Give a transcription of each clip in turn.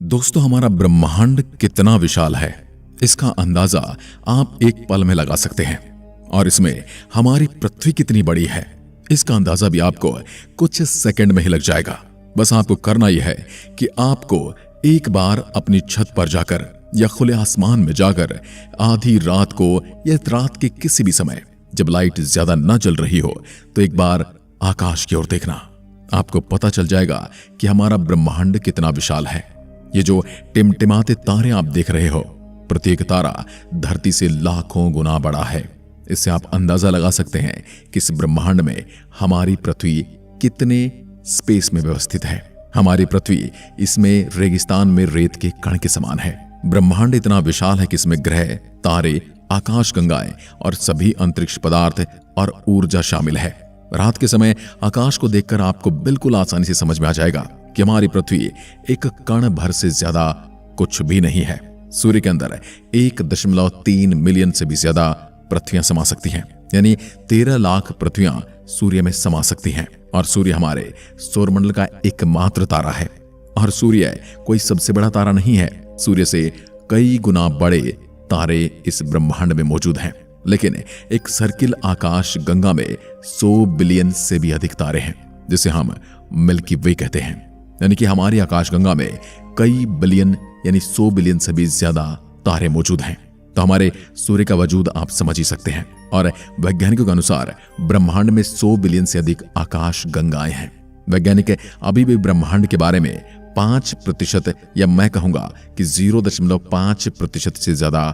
दोस्तों, हमारा ब्रह्मांड कितना विशाल है इसका अंदाजा आप एक पल में लगा सकते हैं। और इसमें हमारी पृथ्वी कितनी बड़ी है इसका अंदाजा भी आपको कुछ सेकंड में ही लग जाएगा। बस आपको करना यह है कि आपको एक बार अपनी छत पर जाकर या खुले आसमान में जाकर आधी रात को या रात के किसी भी समय जब लाइट ज्यादा न जल रही हो तो एक बार आकाश की ओर देखना। आपको पता चल जाएगा कि हमारा ब्रह्मांड कितना विशाल है। ये जो टिमटिमाते तारे आप देख रहे हो, प्रत्येक तारा धरती से लाखों गुना बड़ा है। इससे आप अंदाजा लगा सकते हैं कि इस ब्रह्मांड में हमारी पृथ्वी कितने स्पेस में व्यवस्थित है। हमारी पृथ्वी इसमें रेगिस्तान में रेत के कण के समान है। ब्रह्मांड इतना विशाल है कि इसमें ग्रह, तारे, आकाशगंगाएं और सभी अंतरिक्ष पदार्थ और ऊर्जा शामिल है। रात के समय आकाश को देखकर आपको बिल्कुल आसानी से समझ में आ जाएगा कि हमारी पृथ्वी एक कण भर से ज्यादा कुछ भी नहीं है। सूर्य के अंदर 1.3 मिलियन से भी ज्यादा पृथ्वियां समा सकती हैं, यानी 13 लाख पृथ्वियां सूर्य में समा सकती हैं। और सूर्य हमारे सौरमंडल का एकमात्र तारा है। और सूर्य कोई सबसे बड़ा तारा नहीं है। सूर्य से कई गुना बड़े तारे इस ब्रह्मांड में मौजूद हैं। लेकिन एक सर्किल आकाश गंगा में 100 बिलियन से भी अधिक तारे हैं, जिसे हम मिल्की वे कहते हैं। यानी कि हमारी आकाशगंगा में कई बिलियन यानी 100 बिलियन से भी ज्यादा तारे मौजूद हैं। तो हमारे सूर्य का वजूद आप समझ ही सकते हैं। और वैज्ञानिकों के अनुसार ब्रह्मांड में 100 बिलियन से अधिक आकाश गंगाएं हैं। वैज्ञानिक अभी भी ब्रह्मांड के बारे में 5% या मैं कहूंगा कि 0.5% से ज्यादा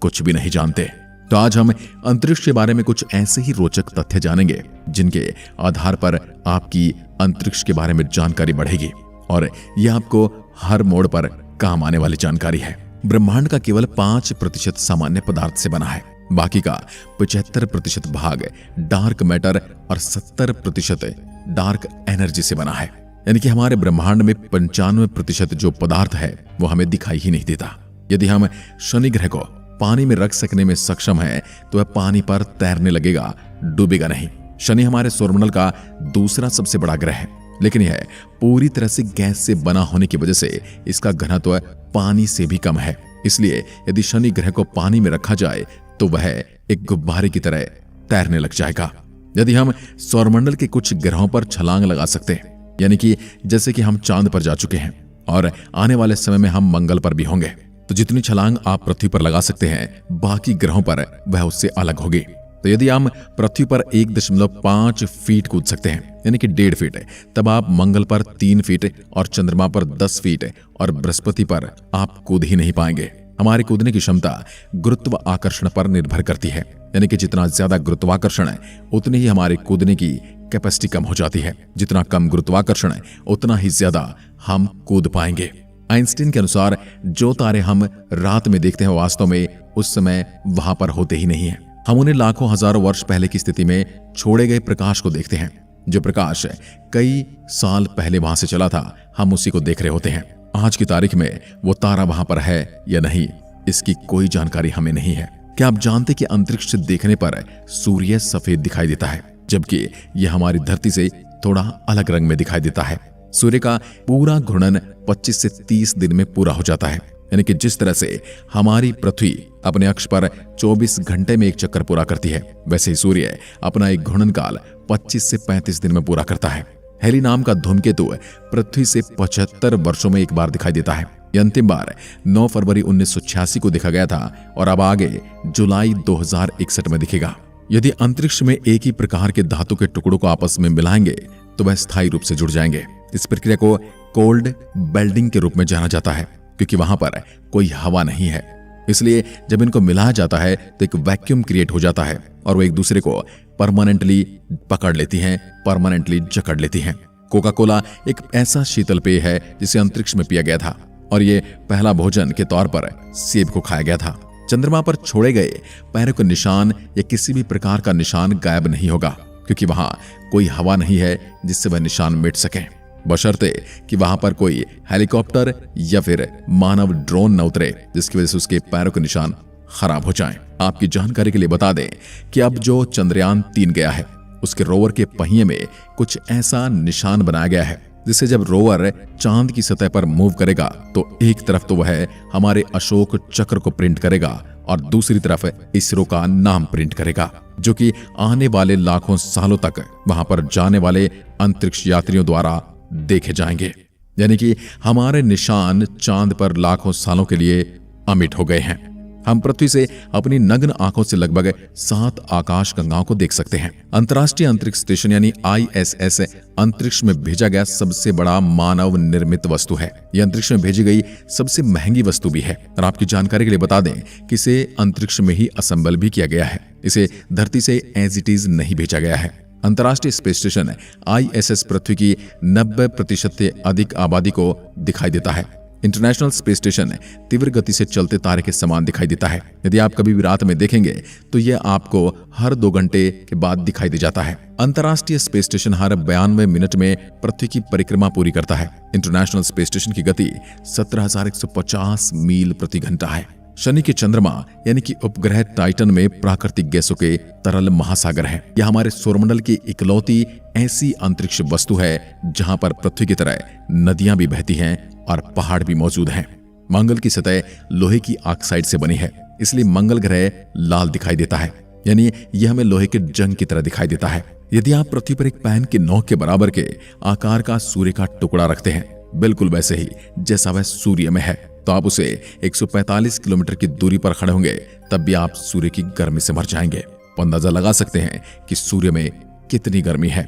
कुछ भी नहीं जानते। तो आज हम अंतरिक्ष के बारे में कुछ ऐसे ही रोचक तथ्य जानेंगे जिनके आधार पर आपकी अंतरिक्ष के बारे में जानकारी बढ़ेगी। और यह आपको हर मोड़ पर काम आने वाली जानकारी है। ब्रह्मांड का केवल 5% सामान्य पदार्थ से बना है। बाकी का 75% भाग डार्क मैटर और 70% डार्क एनर्जी से बना है। यानी कि हमारे ब्रह्मांड में 95% जो पदार्थ है वो हमें दिखाई ही नहीं देता। यदि हम शनि ग्रह को पानी में रख सकने में सक्षम है तो वह पानी पर तैरने लगेगा, डूबेगा नहीं। शनि हमारे सौरमंडल का दूसरा सबसे बड़ा ग्रह है, लेकिन यह पूरी तरह से गैस से बना होने की वजह से इसका घनत्व पानी से भी कम है। इसलिए यदि शनि ग्रह को पानी में रखा जाए तो वह एक गुब्बारे की तरह तैरने लग जाएगा। यदि हम सौरमंडल के कुछ ग्रहों पर छलांग लगा सकते हैं, यानी कि जैसे कि हम चांद पर जा चुके हैं और आने वाले समय में हम मंगल पर भी होंगे, तो जितनी छलांग आप पृथ्वी पर लगा सकते हैं बाकी ग्रहों पर वह उससे अलग होगी। तो यदि हम पृथ्वी पर 1.5 फीट कूद सकते हैं, यानी कि 1.5 फीट, तब आप मंगल पर 3 फीट और चंद्रमा पर 10 फीट और बृहस्पति पर आप कूद ही नहीं पाएंगे। हमारे कूदने की क्षमता गुरुत्व आकर्षण पर निर्भर करती है। यानी कि जितना ज्यादा गुरुत्वाकर्षण है उतनी ही हमारे कूदने की कैपेसिटी कम हो जाती है। जितना कम गुरुत्वाकर्षण है उतना ही ज्यादा हम कूद पाएंगे। आइंस्टीन के अनुसार जो तारे हम रात में देखते हैं वास्तव में उस समय वहां पर होते ही नहीं है। हम उन्हें लाखों हजारों वर्ष पहले की स्थिति में छोड़े गए प्रकाश को देखते हैं। जो प्रकाश कई साल पहले वहां से चला था, हम उसी को देख रहे होते हैं। आज की तारीख में वो तारा वहां पर है या नहीं, इसकी कोई जानकारी हमें नहीं है। क्या आप जानते कि अंतरिक्ष से देखने पर सूर्य सफेद दिखाई देता है, जबकि यह हमारी धरती से थोड़ा अलग रंग में दिखाई देता है। सूर्य का पूरा घूर्णन 25 से 30 दिन में पूरा हो जाता है। यानी कि जिस तरह से हमारी पृथ्वी अपने अक्ष पर 24 घंटे में एक चक्कर पूरा करती है, वैसे ही सूर्य अपना एक घूर्णन काल 25 से 35 दिन में पूरा करता है। हेली नाम का धूमकेतु पृथ्वी से 75 वर्षों में एक बार दिखाई देता है। यह अंतिम बार 9 फरवरी 1986 को देखा गया था और अब आगे जुलाई 2061 में दिखेगा। यदि अंतरिक्ष में एक ही प्रकार के धातु के टुकड़ों को आपस में मिलाएंगे तो वह स्थायी रूप से जुड़ जाएंगे। इस प्रक्रिया को कोल्ड बेल्डिंग के रूप में जाना जाता है, क्योंकि वहां पर कोई हवा नहीं है। इसलिए जब इनको मिलाया जाता है तो एक वैक्यूम क्रिएट हो जाता है और वो एक दूसरे को परमानेंटली पकड़ लेती हैं, परमानेंटली जकड़ लेती हैं। कोका कोला एक ऐसा शीतल पेय है जिसे अंतरिक्ष में पिया गया था और ये पहला भोजन के तौर पर सेब को खाया गया था। चंद्रमा पर छोड़े गए पैरों के निशान या किसी भी प्रकार का निशान गायब नहीं होगा, क्योंकि वहां कोई हवा नहीं है जिससे वह निशान मिट सके, बशर्ते कि वहां पर कोई हेलीकॉप्टर या फिर मानव ड्रोन न उतरे जिसकी वजह से उसके पैरों के निशान खराब हो जाएं। आपकी जानकारी के लिए बता दें कि अब जो चंद्रयान 3 गया है उसके रोवर के पहिए में कुछ ऐसा निशान बनाया गया है जिससे जब रोवर चांद की सतह पर मूव करेगा तो एक तरफ तो वह हमारे अशोक चक्र को प्रिंट करेगा और दूसरी तरफ इसरो का नाम प्रिंट करेगा, जो कि आने वाले लाखों सालों तक वहां पर जाने वाले अंतरिक्ष यात्रियों द्वारा देखे जाएंगे। यानी कि हमारे निशान चांद पर लाखों सालों के लिए अमिट हो गए हैं। हम पृथ्वी से अपनी नग्न आंखों से लगभग 7 आकाश गंगाओं को देख सकते हैं। अंतर्राष्ट्रीय अंतरिक्ष स्टेशन यानी ISS अंतरिक्ष में भेजा गया सबसे बड़ा मानव निर्मित वस्तु है। यह अंतरिक्ष में भेजी गई सबसे महंगी वस्तु भी है। और आपकी जानकारी के लिए बता दें कि इसे अंतरिक्ष में ही असेंबल भी किया गया है। इसे धरती से एज इट इज नहीं भेजा गया है। अंतर्राष्ट्रीय स्पेस स्टेशन ISS पृथ्वी की 90% से अधिक आबादी को दिखाई देता है। इंटरनेशनल स्पेस स्टेशन तीव्र गति से चलते तारे के समान दिखाई देता है। यदि आप कभी भी रात में देखेंगे तो यह आपको हर 2 घंटे के बाद दिखाई दे जाता है। अंतर्राष्ट्रीय स्पेस स्टेशन हर 92 मिनट में पृथ्वी की परिक्रमा पूरी करता है। इंटरनेशनल स्पेस स्टेशन की गति 17,150 मील प्रति घंटा है। शनि के चंद्रमा यानी कि उपग्रह टाइटन में प्राकृतिक गैसों के तरल महासागर है। यह हमारे सौरमंडल की इकलौती ऐसी अंतरिक्ष वस्तु है जहां पर पृथ्वी की तरह नदियां भी बहती हैं और पहाड़ भी मौजूद हैं। मंगल की सतह लोहे की ऑक्साइड से बनी है, इसलिए मंगल ग्रह लाल दिखाई देता है। यानी यह हमें लोहे के जंग की तरह दिखाई देता है। यदि आप पृथ्वी पर एक पैन की नोक के बराबर के आकार का सूर्य का टुकड़ा रखते हैं, बिल्कुल वैसे ही जैसा वह सूर्य में है, तो आप उसे 145 किलोमीटर की दूरी पर खड़े होंगे तब भी आप सूर्य की गर्मी से मर जाएंगे। तो अंदाजा लगा सकते हैं कि सूर्य में कितनी गर्मी है।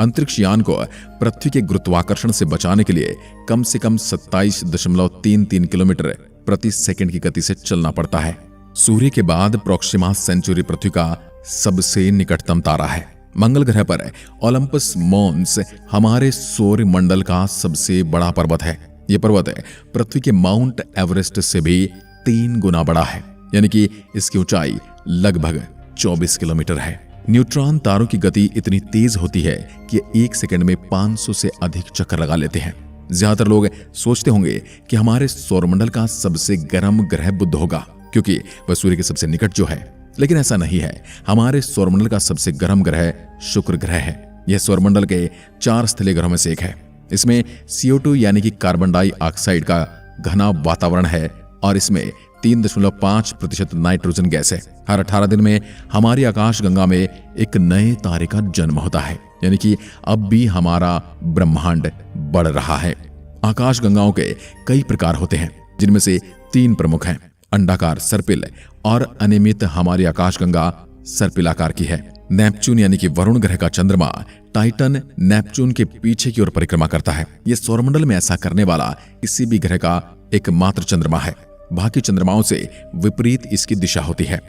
अंतरिक्ष यान को पृथ्वी के गुरुत्वाकर्षण से बचाने के लिए कम से कम 27.33 किलोमीटर प्रति सेकंड की गति से चलना पड़ता है। सूर्य के बाद प्रोक्सिमा सेंचुरी पृथ्वी का सबसे निकटतम तारा है। मंगल ग्रह पर ओलंपस मॉन्स हमारे सौर मंडल का सबसे बड़ा पर्वत है। यह पर्वत पृथ्वी के माउंट एवरेस्ट से भी 3 गुना बड़ा है, यानी कि इसकी ऊंचाई लगभग 24 किलोमीटर है। न्यूट्रॉन तारों की गति इतनी तेज होती है कि 1 सेकंड में 500 से अधिक चक्कर लगा लेते हैं। ज्यादातर लोग सोचते होंगे कि हमारे सौरमंडल का सबसे गर्म ग्रह बुध होगा, क्योंकि वह सूर्य के सबसे निकट जो है, लेकिन ऐसा नहीं है। हमारे सौरमंडल का सबसे गर्म ग्रह शुक्र ग्रह है। यह सौरमंडल के 4 स्थलीय ग्रहों में से एक है। इसमें CO2 यानी कि कार्बन डाइऑक्साइड का घना वातावरण है और इसमें 3.5% नाइट्रोजन गैस है। हर 18 दिन में हमारी आकाशगंगा में एक नए तारे का जन्म होता है, यानी कि अब भी हमारा ब्रह्मांड बढ़ रहा है। आकाशगंगाओं के कई प्रकार होते हैं, जिनमें से 3 प्रमुख हैं। अंडाकार सर्पिल और अनियमित हमारी आकाशगंगा सर्पिल आकार की है। नेपच्यून यानी कि वरुण ग्रह का चंद्रमा टाइटन नेपच्यून के पीछे की ओर परिक्रमा करता है। यह सौरमंडल में ऐसा करने वाला किसी भी ग्रह का एकमात्र चंद्रमा है। बाकी चंद्रमाओं से विपरीत इसकी दिशा होती है।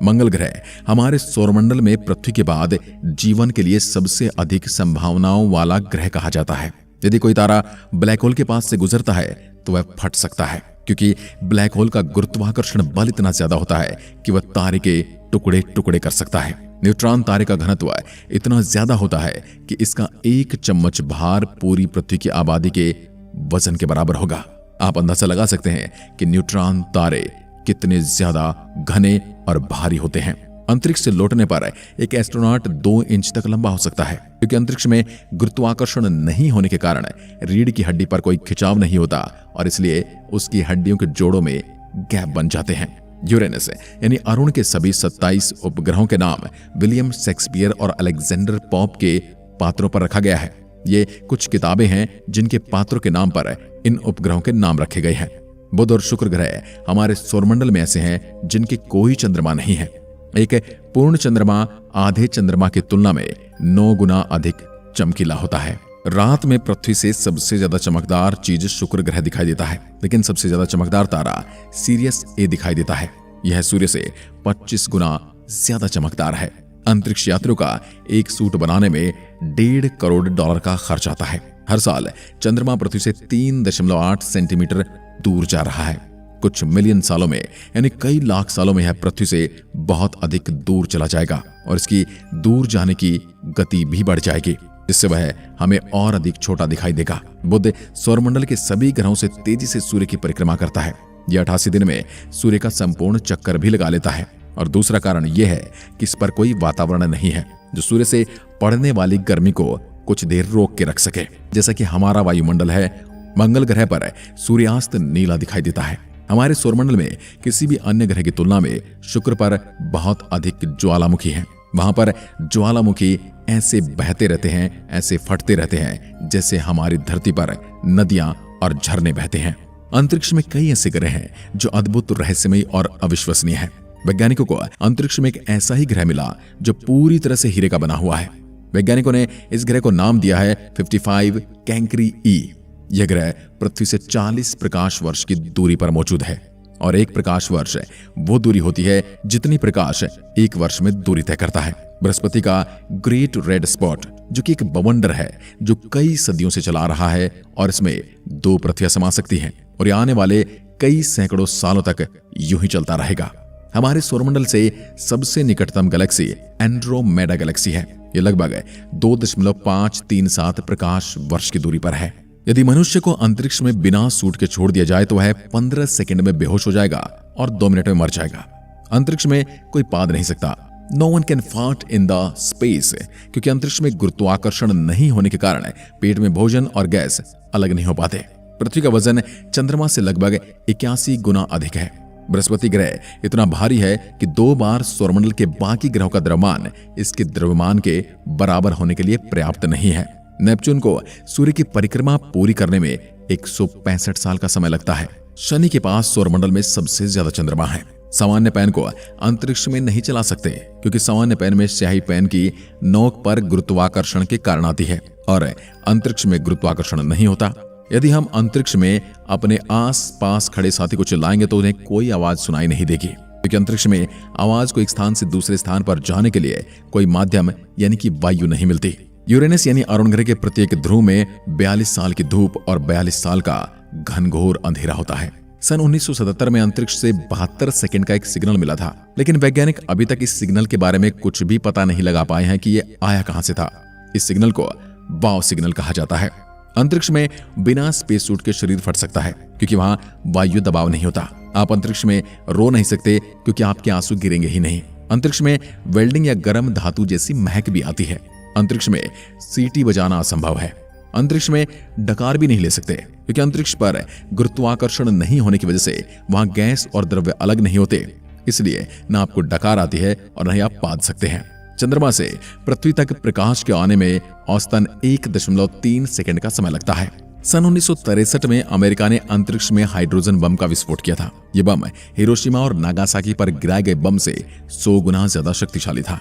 मंगल ग्रह हमारे सौरमंडल में पृथ्वी के बाद जीवन के लिए सबसे अधिक संभावनाओं वाला ग्रह कहा जाता है। यदि कोई तारा ब्लैक होल के पास से गुजरता है तो वह फट सकता है, क्योंकि ब्लैक होल का गुरुत्वाकर्षण बल इतना ज्यादा होता है कि वह तारे के टुकड़े टुकड़े कर सकता है। न्यूट्रॉन तारे का घनत्व इतना ज्यादा होता है कि इसका 1 चम्मच भार पूरी पृथ्वी की आबादी के वजन के बराबर होगा। आप अंदाजा लगा सकते हैं कि न्यूट्रॉन तारे कितने ज्यादा घने और भारी होते हैं। अंतरिक्ष से लौटने पर एक एस्ट्रोनॉट 2 इंच तक लंबा हो सकता है, क्योंकि अंतरिक्ष में गुरुत्वाकर्षण नहीं होने के कारण रीढ़ की हड्डी पर कोई खिंचाव नहीं होता और इसलिए उसकी हड्डियों के जोड़ों में गैप बन जाते हैं। यूरेनस यानी अरुण के सभी 27 उपग्रहों के नाम विलियम शेक्सपियर और अलेक्जेंडर पॉप के पात्रों पर रखा गया है। ये कुछ किताबें हैं जिनके पात्रों के नाम पर इन उपग्रहों के नाम रखे गए हैं। बुध और शुक्र ग्रह हमारे सौरमंडल में ऐसे हैं जिनके कोई चंद्रमा नहीं है। एक पूर्ण चंद्रमा आधे चंद्रमा की तुलना में 9 गुना अधिक चमकीला होता है। रात में पृथ्वी से सबसे ज्यादा चमकदार चीज शुक्र ग्रह दिखाई देता है, लेकिन सबसे ज्यादा चमकदार तारा सीरियस ए दिखाई देता है। यह सूर्य से 25 गुना ज्यादा चमकदार है। अंतरिक्ष यात्रियों का एक सूट बनाने में $1.5 करोड़ का खर्च आता है। हर साल चंद्रमा पृथ्वी से 3.8 सेंटीमीटर दूर जा रहा है। कुछ मिलियन सालों में यानी कई लाख सालों में यह पृथ्वी से बहुत अधिक दूर चला जाएगा और इसकी दूर जाने की गति भी बढ़ जाएगी, जिससे वह हमें और अधिक छोटा दिखाई देगा। बुध सौरमंडल के सभी ग्रहों से तेजी से सूर्य की परिक्रमा करता है। यह 88 दिन में सूर्य का संपूर्ण चक्कर भी लगा लेता है। और दूसरा कारण यह है कि इस पर कोई वातावरण नहीं है जो सूर्य से पड़ने वाली गर्मी को कुछ देर रोक के रख सके। जैसा कि हमारा वायुमंडल है, मंगल ग्रह पर सूर्यास्त नीला दिखाई देता है। हमारे सौरमंडल में किसी भी अन्य ग्रह की तुलना में शुक्र पर बहुत अधिक ज्वालामुखी हैं। वहां पर ज्वालामुखी ऐसे बहते रहते हैं, ऐसे फटते रहते हैं जैसे हमारी धरती पर नदियां और झरने बहते हैं। अंतरिक्ष में कई ऐसे ग्रह हैं जो अद्भुत, रहस्यमयी और अविश्वसनीय है। वैज्ञानिकों को अंतरिक्ष में एक ऐसा ही ग्रह मिला जो पूरी तरह से हीरे का बना हुआ है। वैज्ञानिकों ने इस ग्रह को नाम दिया है 55 कैंकरी ई। यह ग्रह पृथ्वी से 40 प्रकाश वर्ष की दूरी पर मौजूद है और एक प्रकाश वर्ष वो दूरी होती है जितनी प्रकाश एक वर्ष में दूरी तय करता है। बृहस्पति का ग्रेट रेड स्पॉट, जो कि एक बवंडर है जो कई सदियों से चला रहा है और इसमें 2 पृथ्वियां समा सकती हैं और ये आने वाले कई सैकड़ों सालों तक यूं ही चलता रहेगा। हमारे सौरमंडल से सबसे निकटतम गैलेक्सी एंड्रोमेडा गैलेक्सी है। ये लगभग 2.537 प्रकाश वर्ष की दूरी पर है। यदि मनुष्य को अंतरिक्ष में बिना सूट के छोड़ दिया जाए तो वह 15 सेकंड में बेहोश हो जाएगा और 2 मिनट में मर जाएगा। अंतरिक्ष में कोई पाद नहीं सकता। No one can fart in the space, क्योंकि अंतरिक्ष में गुरुत्वाकर्षण नहीं होने के कारण पेट में भोजन और गैस अलग नहीं हो पाते। पृथ्वी का वजन चंद्रमा से लगभग 81 गुना अधिक है। बृहस्पति ग्रह इतना भारी है कि 2 बार सौरमंडल के बाकी ग्रहों का द्रव्यमान इसके द्रव्यमान के बराबर होने के लिए पर्याप्त नहीं है। नेपच्यून को सूर्य की परिक्रमा पूरी करने में 165 साल का समय लगता है। शनि के पास सौरमंडल में सबसे ज्यादा चंद्रमा है। सामान्य पेन को अंतरिक्ष में नहीं चला सकते क्योंकि सामान्य पेन में स्याही पेन की नोक पर गुरुत्वाकर्षण के कारण आती है और अंतरिक्ष में गुरुत्वाकर्षण नहीं होता। यदि हम अंतरिक्ष में अपने आस पास खड़े साथी को चिल्लाएंगे तो उन्हें कोई आवाज सुनाई नहीं देगी, क्योंकि अंतरिक्ष में आवाज को एक स्थान से दूसरे स्थान पर जाने के लिए कोई माध्यम यानी कि वायु नहीं मिलती। यूरेनस यानी अरुण ग्रह के प्रत्येक ध्रुव में 42 साल की धूप और 42 साल का घनघोर अंधेरा होता है। सन 1977 में अंतरिक्ष से 72 सेकंड का एक सिग्नल मिला था, लेकिन वैज्ञानिक अभी तक इस सिग्नल के बारे में कुछ भी पता नहीं लगा पाए हैं कि ये आया कहां से था। इस सिग्नल को वाव सिग्नल कहा जाता है। अंतरिक्ष में बिना स्पेस सूट के शरीर फट सकता है क्योंकि वहां वायु दबाव नहीं होता। आप अंतरिक्ष में रो नहीं सकते क्योंकि आपके आंसू गिरेंगे ही नहीं। अंतरिक्ष में वेल्डिंग या गर्म धातु जैसी महक भी आती है। अंतरिक्ष में सीटी बजाना असंभव है। अंतरिक्ष में डकार भी नहीं ले सकते क्योंकि अंतरिक्ष पर गुरुत्वाकर्षण नहीं होने की वजह से वहां गैस और द्रव्य अलग नहीं होते, इसलिए न आपको डकार आती है और न ही आप पाद सकते हैं। चंद्रमा से पृथ्वी तक प्रकाश के आने में औसतन 1.3 सेकंड का समय लगता है। सन 1963 में अमेरिका ने अंतरिक्ष में हाइड्रोजन बम का विस्फोट किया था। यह बम हिरोशिमा और नागासाकी पर गिराए गए बम से 100 गुना ज्यादा शक्तिशाली था।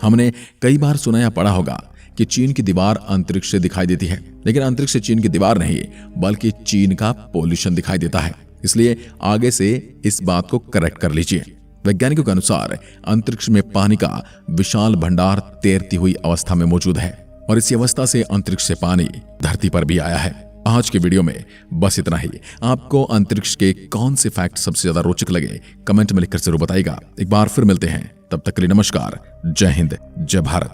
हमने कई बार सुना या पढ़ा होगा कि चीन की दीवार अंतरिक्ष से दिखाई देती है, लेकिन अंतरिक्ष से चीन की दीवार नहीं बल्कि चीन का पोल्यूशन दिखाई देता है। इसलिए आगे से इस बात को करेक्ट कर लीजिए। वैज्ञानिकों के अनुसार अंतरिक्ष में पानी का विशाल भंडार तैरती हुई अवस्था में मौजूद है और इसी अवस्था से अंतरिक्ष से पानी धरती पर भी आया है। आज के वीडियो में बस इतना ही। आपको अंतरिक्ष के कौन से फैक्ट सबसे ज्यादा रोचक लगे कमेंट में लिखकर जरूर बताइएगा। एक बार फिर मिलते हैं, तब तक के लिए नमस्कार, जय हिंद, जय भारत।